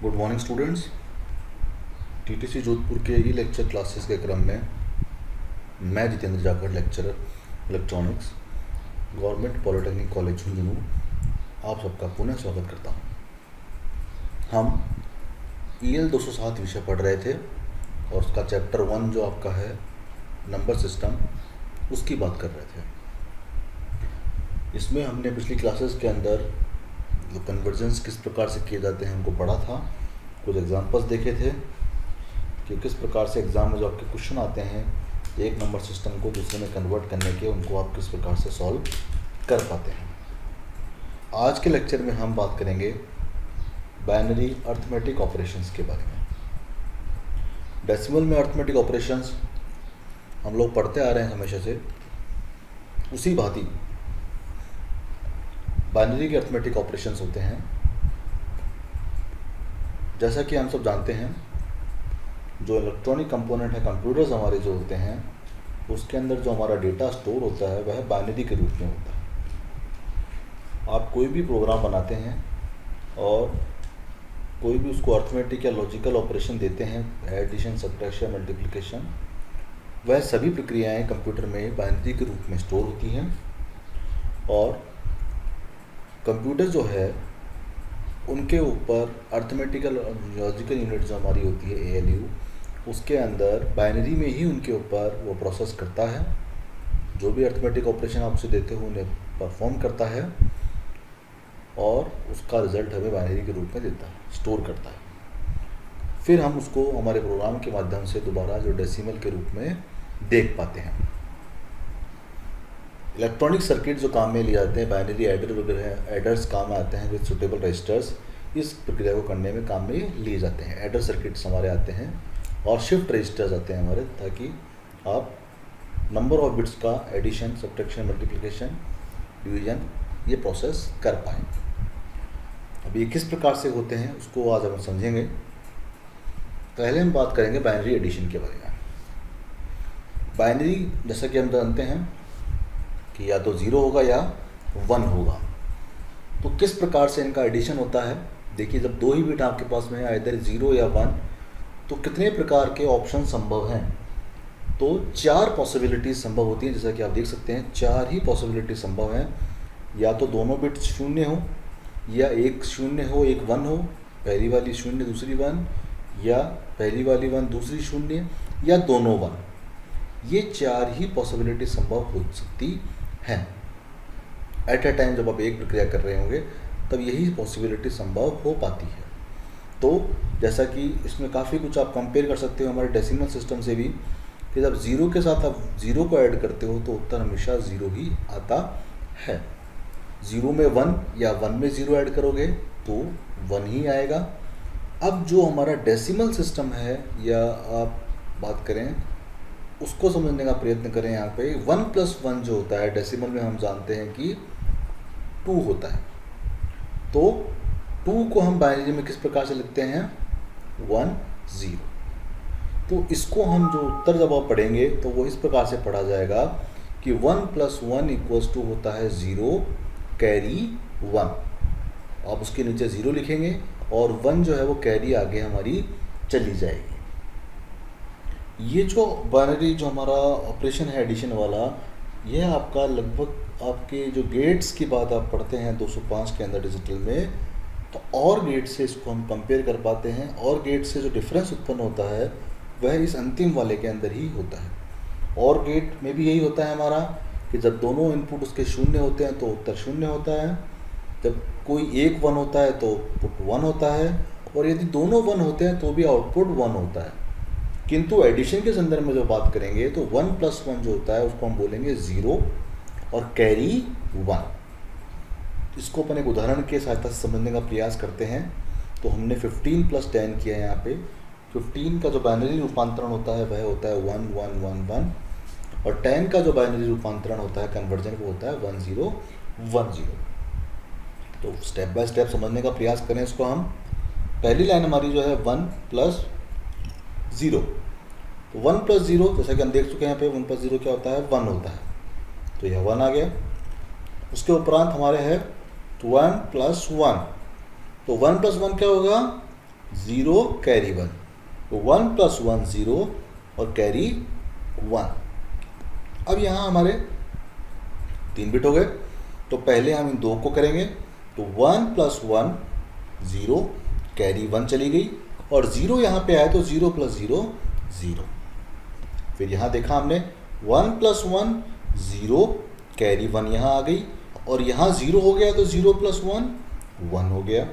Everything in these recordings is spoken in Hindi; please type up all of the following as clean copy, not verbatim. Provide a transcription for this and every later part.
Good morning students. TTC Jodhpur के ई लेक्चर क्लासेस के क्रम में मैं Jitendra Jakhar, lecturer electronics, government polytechnic college Jhunjhunu, आप सबका पुनः स्वागत करता हूं। हम EL 207 विषय पढ़ रहे थे और उसका चैप्टर 1 जो आपका है नंबर सिस्टम, उसकी बात कर रहे थे। इसमें हमने पिछली क्लासेस के अंदर जो कन्वर्जन्स किस प्रकार से किए जाते हैं उनको पढ़ा था। कुछ एग्जांपल्स देखे थे कि किस प्रकार से एग्ज़ाम में जो आपके क्वेश्चन आते हैं एक नंबर सिस्टम को दूसरे में कन्वर्ट करने के, उनको आप किस प्रकार से सॉल्व कर पाते हैं। आज के लेक्चर में हम बात करेंगे बाइनरी अर्थमेटिक ऑपरेशंस के बारे में। डेसिमल में अर्थमेटिक ऑपरेशंस हम लोग पढ़ते आ रहे हैं हमेशा से, उसी भांति बाइनरी के अर्थमेटिक ऑपरेशंस होते हैं। जैसा कि हम सब जानते हैं, जो इलेक्ट्रॉनिक कंपोनेंट है, कंप्यूटर्स हमारे जो होते हैं, उसके अंदर जो हमारा डेटा स्टोर होता है वह बाइनरी के रूप में होता है। आप कोई भी प्रोग्राम बनाते हैं और कोई भी उसको अर्थमेटिक या लॉजिकल ऑपरेशन देते हैं, एडिशन, सब्ट्रैक्शन, मल्टीप्लिकेशन, वह सभी प्रक्रियाएं कंप्यूटर में बाइनरी के रूप में स्टोर होती हैं। और कंप्यूटर जो है उनके ऊपर अर्थमेटिकल लॉजिकल यूनिट जो हमारी होती है ALU, उसके अंदर बाइनरी में ही उनके ऊपर वो प्रोसेस करता है। जो भी अर्थमेटिक ऑपरेशन आप उसे देते हो उन्हें परफॉर्म करता है और उसका रिजल्ट हमें बाइनरी के रूप में देता है, स्टोर करता है। फिर हम उसको हमारे प्रोग्राम के माध्यम से दोबारा जो डेसिमल के रूप में देख पाते हैं। इलेक्ट्रॉनिक सर्किट जो काम में लिए जाते हैं, बाइनरी एडर वगैरह, एडर्स काम में आते हैं विद सुटेबल रजिस्टर्स, इस प्रक्रिया को करने में काम में लिए जाते हैं। एडर सर्किट्स हमारे आते हैं और शिफ्ट रजिस्टर्स आते हैं हमारे, ताकि आप नंबर ऑफ बिट्स का एडिशन, सब्ट्रैक्शन, मल्टीप्लिकेशन, डिवीजन ये प्रोसेस कर पाएँ। अब ये किस प्रकार से होते हैं उसको आज हम समझेंगे। पहले हम बात करेंगे बाइनरी एडिशन के बारे में। बाइनरी जैसा कि हम जानते हैं कि या तो 0 होगा या 1 होगा। तो किस प्रकार से इनका एडिशन होता है, देखिए जब दो ही बिट आपके पास में है, इधर 0 या 1, तो कितने प्रकार के ऑप्शन संभव हैं। तो 4 पॉसिबिलिटीज संभव होती हैं। जैसा कि आप देख सकते हैं 4 ही पॉसिबिलिटी संभव हैं। या तो दोनों बिट 0 हो, या एक 0 हो एक 1 हो, पहली वाली 0 दूसरी 1, या पहली वाली 1 दूसरी 0, या दोनों 1। ये 4 ही पॉसिबिलिटी संभव हो सकती हैं। एट ए टाइम जब आप एक प्रक्रिया कर रहे होंगे तब यही पॉसिबिलिटी संभव हो पाती है। तो जैसा कि इसमें काफ़ी कुछ आप कंपेयर कर सकते हो हमारे डेसिमल सिस्टम से भी, कि जब 0 के साथ आप 0 को ऐड करते हो तो उत्तर हमेशा 0 ही आता है। 0 में 1 या 1 में 0 ऐड करोगे तो 1 ही आएगा। अब जो हमारा डेसिमल सिस्टम है, या आप बात करें उसको समझने का प्रयत्न करें। यहाँ पे 1 + 1 जो होता है डेसिमल में, हम जानते हैं कि 2 होता है। तो 2 को हम बाइनरी में किस प्रकार से लिखते हैं, 1 0। तो इसको हम जो उत्तर जब आप पढ़ेंगे तो वो इस प्रकार से पढ़ा जाएगा कि 1 + 1 = होता है 0 कैरी 1। आप उसके नीचे 0 लिखेंगे और 1 जो है वो कैरी आगे हमारी चली जाएगी। ये जो बाइनरी जो हमारा ऑपरेशन है एडिशन वाला, यह आपका लगभग आपके जो गेट्स की बात आप पढ़ते हैं 205 के अंदर डिजिटल में, तो और गेट से इसको हम कंपेयर कर पाते हैं। और गेट से जो डिफरेंस उत्पन्न होता है वह इस अंतिम वाले के अंदर ही होता है। और गेट में भी यही होता है हमारा कि जब दोनों इनपुट उसके 0 होते हैं तो उत्तर 0 होता है। जब कोई एक 1 होता है तो आउटपुट 1 होता है, और यदि दोनों 1 होते हैं तो भी आउटपुट 1 होता है। किंतु एडिशन के संदर्भ में जो बात करेंगे तो 1 + 1 जो होता है उसको हम बोलेंगे 0 और कैरी 1। इसको अपन एक उदाहरण के सहायता से समझने का प्रयास करते हैं। तो हमने 15 + 10 किया है। यहाँ पे 15 का जो बाइनरी रूपांतरण होता है वह होता है 1 1 1 1, और 10 का जो बाइनरी रूपांतरण होता है, कन्वर्जन, वो होता है 1 0 1 0। तो स्टेप बाय स्टेप समझने का प्रयास करें इसको हम। पहली लाइन हमारी जो है 1 + 0। तो 1 + 0 जैसा कि हम देख चुके हैं, यहाँ पे 1 + 0 क्या होता है, 1 होता है। तो यह 1 आ गया। उसके उपरांत हमारे है 1 + 1। तो 1 + 1 क्या होगा, 0 कैरी 1, तो 1 + 1 0 और कैरी 1। अब यहाँ हमारे 3 बिट हो गए, तो पहले हम इन दो को करेंगे, तो 1 + 1 0 कैरी 1 चली गई, और 0 यहाँ पे आया तो 0 + 0 0। फिर यहाँ देखा हमने 1 + 1 0 कैरी 1 यहाँ आ गई, और यहाँ 0 हो गया तो 0 + 1 1 हो गया,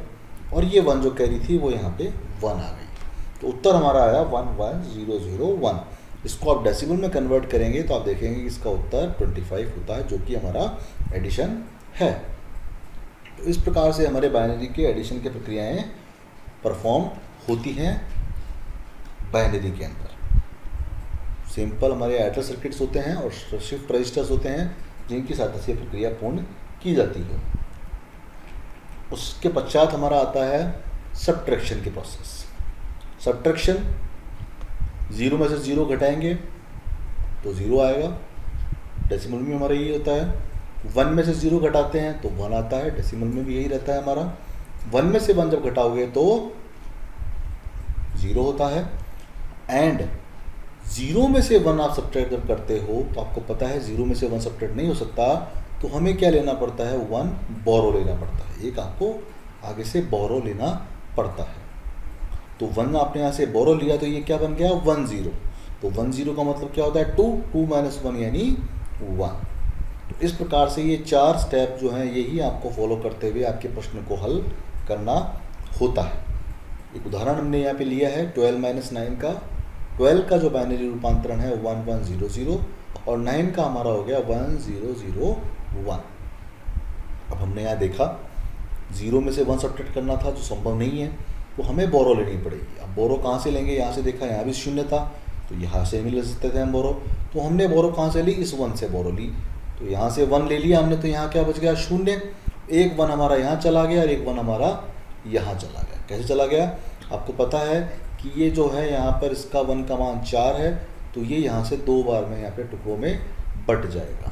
और ये 1 जो कैरी थी वो यहाँ पे 1 आ गई। तो उत्तर हमारा आया 1 1 0 0 1। इसको आप डेसिमल में कन्वर्ट करेंगे तो आप देखेंगे कि इसका उत्तर 25 होता है, जो कि हमारा एडिशन है। तो इस प्रकार से हमारे बाइनरी के एडिशन की प्रक्रियाएं परफॉर्म होती हैं बाइनरी के अंदर। सिंपल हमारे एडर सर्किट्स होते हैं और शिफ्ट रजिस्टर्स होते हैं, जिनकी सहायता से प्रक्रिया पूर्ण की जाती है। उसके पश्चात हमारा आता है सब्ट्रैक्शन की प्रोसेस। सब्ट्रैक्शन 0 में से 0 घटाएंगे तो 0 आएगा, डेसिमल में हमारा यही होता है। 1 में से 0 घटाते हैं तो 1 आता है, डेसिमल में भी यही रहता है हमारा। 1 में से 1 जब घटाओगे तो 0 होता है। एंड 0 में से 1 आप सब्ट्रैक्ट जब करते हो तो आपको पता है 0 में से 1 सब्ट्रैक्ट नहीं हो सकता, तो हमें क्या लेना पड़ता है, 1 बोरो लेना पड़ता है। एक आपको आगे से बोरो लेना पड़ता है। तो 1 आपने यहाँ से बोरो लिया तो ये क्या बन गया, 1 0। तो 1 0 का मतलब क्या होता है, 2 2 - 1 यानी 1। तो इस प्रकार से ये 4 स्टेप जो हैं यही आपको फॉलो करते हुए आपके प्रश्न को हल करना होता है। एक उदाहरण हमने यहाँ पे लिया है 12 - 9 का। 12 का जो बाइनरी रूपांतरण है 1 1 0 0, और 9 का हमारा हो गया 1 0 0 1। अब हमने यहाँ देखा 0 में से 1 सब्ट्रैक्ट करना था, जो संभव नहीं है, तो हमें बोरो लेनी पड़ेगी। अब बोरो कहाँ से लेंगे, यहाँ से देखा यहाँ भी 0 था, तो यहाँ से नहीं ले सकते थे हम बोरो। तो हमने बोरो कहाँ से ली, इस 1 से बोरो ली। तो यहाँ से 1 ले लिया हमने, तो यहाँ क्या बच गया, 0। एक 1 हमारा यहाँ चला गया और एक 1 हमारा यहाँ चला गया। कैसे चला गया, आपको पता है कि ये जो है यहाँ पर इसका 1 का मान 4 है, तो ये यहाँ से 2 बार में यहाँ पे टुकड़ों में बट जाएगा।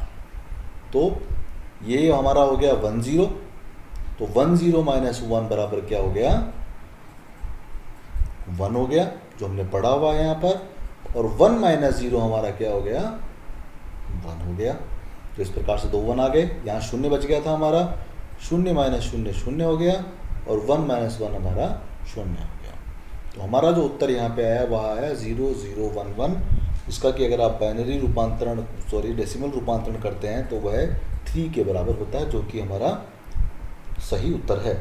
तो ये हमारा हो गया 1 0। तो 1 0 - 1 बराबर क्या हो गया, 1 हो गया, जो हमने पढ़ा हुआ है यहाँ पर। और 1 - 0 हमारा क्या हो गया, 1 हो गया। तो इस प्रकार से 2 1 आ गए। यहाँ 0 बच गया था हमारा, 0 - 0 0 हो गया, और 1 - 1 हमारा 0 हो गया। तो हमारा जो उत्तर यहाँ पे आया वह आया 0 0 1 1। इसका कि अगर आप बाइनरी रूपांतरण डेसिमल रूपांतरण करते हैं तो वह 3 के बराबर होता है, जो कि हमारा सही उत्तर है।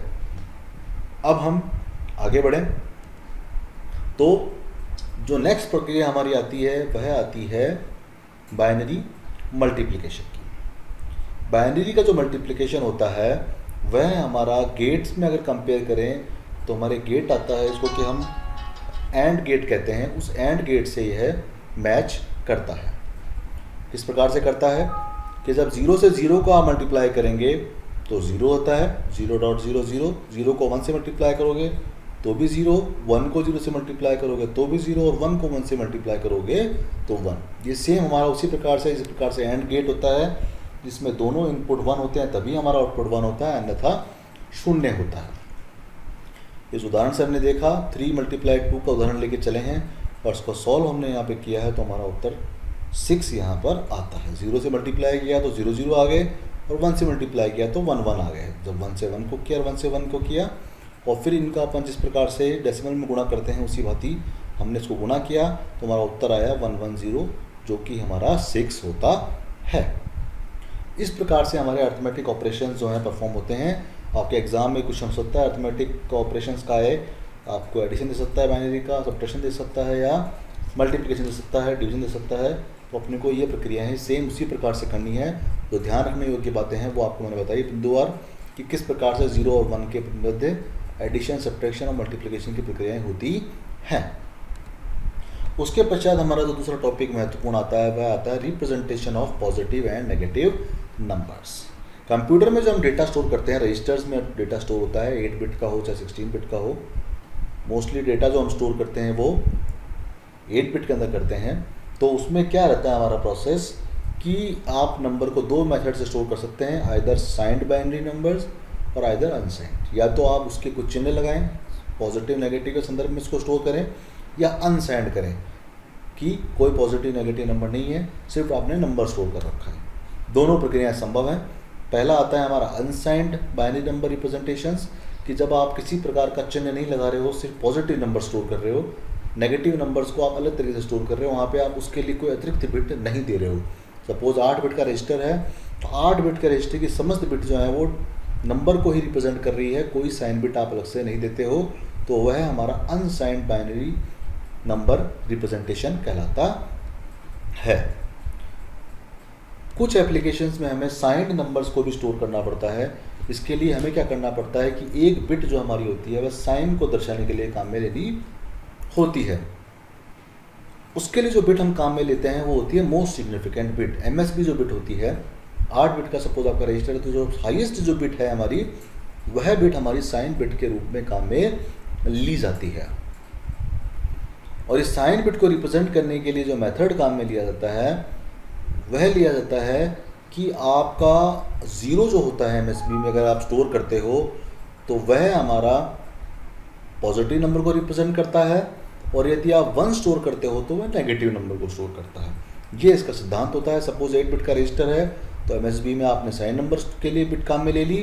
अब हम आगे बढ़ें तो जो नेक्स्ट प्रक्रिया हमारी आती है वह आती है बाइनरी मल्टीप्लिकेशन की। बाइनरी का जो मल्टीप्लिकेशन होता है वह हमारा गेट्स में अगर कंपेयर करें तो हमारे गेट आता है, इसको कि हम एंड गेट कहते हैं। उस एंड गेट से यह मैच करता है। किस प्रकार से करता है कि जब 0 से 0 को आप मल्टीप्लाई करेंगे तो 0 होता है, 0.00 0 को 1 से मल्टीप्लाई करोगे तो भी 0, 1 को 0 से मल्टीप्लाई करोगे तो भी 0, और 1 को 1 से मल्टीप्लाई करोगे तो 1। ये सेम हमारा उसी प्रकार से, इस प्रकार से एंड गेट होता है, जिसमें दोनों इनपुट 1 होते हैं तभी हमारा आउटपुट 1 होता है, अन्यथा 0 होता है। इस उदाहरण से हमने देखा 3 × 2 का उदाहरण लेके चले हैं, और इसको सॉल्व हमने यहाँ पे किया है, तो हमारा उत्तर 6 यहाँ पर आता है। 0 से मल्टीप्लाई किया तो 0 0 आ गए, और 1 से मल्टीप्लाई किया तो 1 1 आ गए। जब 1 से 1 को किया और 1 से 1 को किया, और फिर इनका अपन जिस प्रकार से डेसिमल में गुणा करते हैं उसी भांति हमने इसको गुणा किया, तो हमारा उत्तर आया 1 1 0, जो कि हमारा 6 होता है। इस प्रकार से हमारे अर्थमेटिक ऑपरेशंस जो हैं परफॉर्म होते हैं। आपके एग्जाम में कुछ हो सकता है अर्थमेटिक ऑपरेशंस का है, आपको एडिशन दे सकता है बाइनरी का, सब्ट्रैक्शन दे सकता है, या मल्टीप्लिकेशन दे सकता है, डिवीजन दे सकता है। तो अपने को ये प्रक्रिया है सेम उसी प्रकार से करनी है। जो ध्यान रखने योग्य बातें हैं वो आपको मैंने बताई बिंदुवार, कि किस प्रकार से 0 और 1 के मध्य एडिशन, सब्ट्रैक्शन और मल्टीप्लिकेशन की प्रक्रियाएँ होती हैं। उसके पश्चात हमारा जो दूसरा टॉपिक महत्वपूर्ण आता है वह आता है representation of positive and negative numbers. Computer में जो हम डेटा स्टोर करते हैं, रजिस्टर्स में डेटा स्टोर होता है, 8 बिट का हो चाहे 16 बिट का हो। मोस्टली डेटा जो हम स्टोर करते हैं वो 8 बिट के अंदर करते हैं। तो उसमें क्या रहता है हमारा प्रोसेस, कि आप नंबर को 2 मेथड से स्टोर कर सकते हैं, आइदर साइंड बाइनरी नंबर्स और आइदर अनसाइंड। या तो आप उसके कुछ चिन्ह लगाएं पॉजिटिव नेगेटिव के संदर्भ में इसको स्टोर करें या अनसाइंड करें कि कोई पॉजिटिव नेगेटिव नंबर नहीं है, सिर्फ आपने नंबर स्टोर कर रखा है। दोनों प्रक्रियाएं संभव हैं। पहला आता है हमारा अनसाइंड बाइनरी नंबर रिप्रेजेंटेशंस, कि जब आप किसी प्रकार का चिन्ह नहीं लगा रहे हो, सिर्फ पॉजिटिव नंबर स्टोर कर रहे हो, नेगेटिव नंबर्स को आप अलग तरीके से स्टोर कर रहे हो, वहाँ पे आप उसके लिए कोई अतिरिक्त बिट नहीं दे रहे हो। सपोज 8 बिट का रजिस्टर है, तो 8 बिट के रजिस्टर की समस्त बिट जो है वो नंबर को ही रिप्रेजेंट कर रही है, कोई साइन बिट आप अलग से नहीं देते हो, तो वह हमारा अनसाइंड बाइनरी नंबर रिप्रेजेंटेशन कहलाता है। कुछ एप्लीकेशंस में हमें साइंड नंबर्स को भी स्टोर करना पड़ता है। इसके लिए हमें क्या करना पड़ता है कि एक बिट जो हमारी होती है वह साइन को दर्शाने के लिए काम में लेनी होती है। उसके लिए जो बिट हम काम में लेते हैं वो होती है मोस्ट सिग्निफिकेंट बिट, MSB जो बिट होती है। 8 बिट का सपोज आपका रजिस्टर है, तो जो हाईएस्ट जो बिट है हमारी, वह बिट हमारी साइन बिट के रूप में काम में ली जाती है। और इस साइन बिट को रिप्रेजेंट करने के लिए जो मेथड काम में लिया जाता है वह लिया जाता है कि आपका 0 जो होता है MSB में अगर आप स्टोर करते हो तो वह हमारा पॉजिटिव नंबर को रिप्रेजेंट करता है, और यदि आप 1 स्टोर करते हो तो वह नेगेटिव नंबर को स्टोर करता है। ये इसका सिद्धांत होता है। सपोज 8 बिट का रजिस्टर है, तो MSB में आपने साइन नंबर के लिए बिट काम में ले ली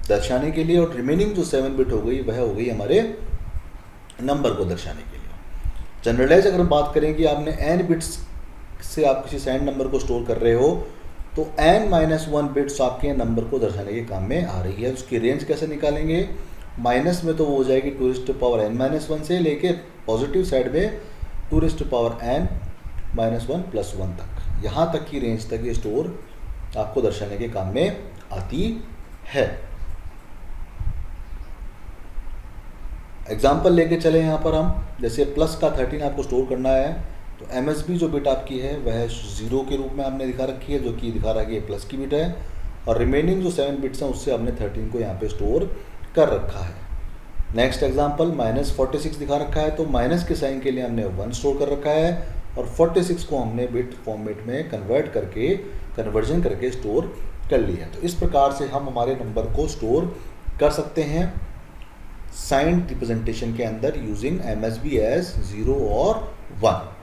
दर्शाने के लिए, और रिमेनिंग जो 7 बिट हो गई वह हो गई हमारे नंबर को दर्शाने के लिए। जनरलाइज अगर हम बात करें कि आपने n बिट्स से आप किसी साइन नंबर को स्टोर कर रहे हो, तो n-1 बिट्स आपके नंबर को दर्शाने के काम में आ रही है। उसकी रेंज कैसे निकालेंगे? माइनस में तो वो हो जाएगी 2n-1 से लेके पॉजिटिव साइड में 2n-1+1 तक, यहाँ तक की रेंज तक ये स्टोर आपको दर्शाने के काम में आती है। एग्जाम्पल लेके चले यहाँ पर हम, जैसे प्लस का 13 आपको स्टोर करना है, तो MSB जो बिट आपकी है वह 0 के रूप में आपने दिखा रखी है, जो कि दिखा रहा है कि प्लस की बिट है, और रिमेनिंग जो 7 बिट्स हैं उससे हमने 13 को यहाँ पे स्टोर कर रखा है। नेक्स्ट एग्जांपल -46 दिखा रखा है, तो माइनस के साइन के लिए हमने 1 स्टोर कर रखा है, और 46 को हमने बिट फॉर्मेट में कन्वर्जन करके स्टोर कर लिया है। तो इस प्रकार से हम हमारे नंबर को स्टोर कर सकते हैं साइंड रिप्रेजेंटेशन के अंदर यूजिंग MSB एज 0 और 1।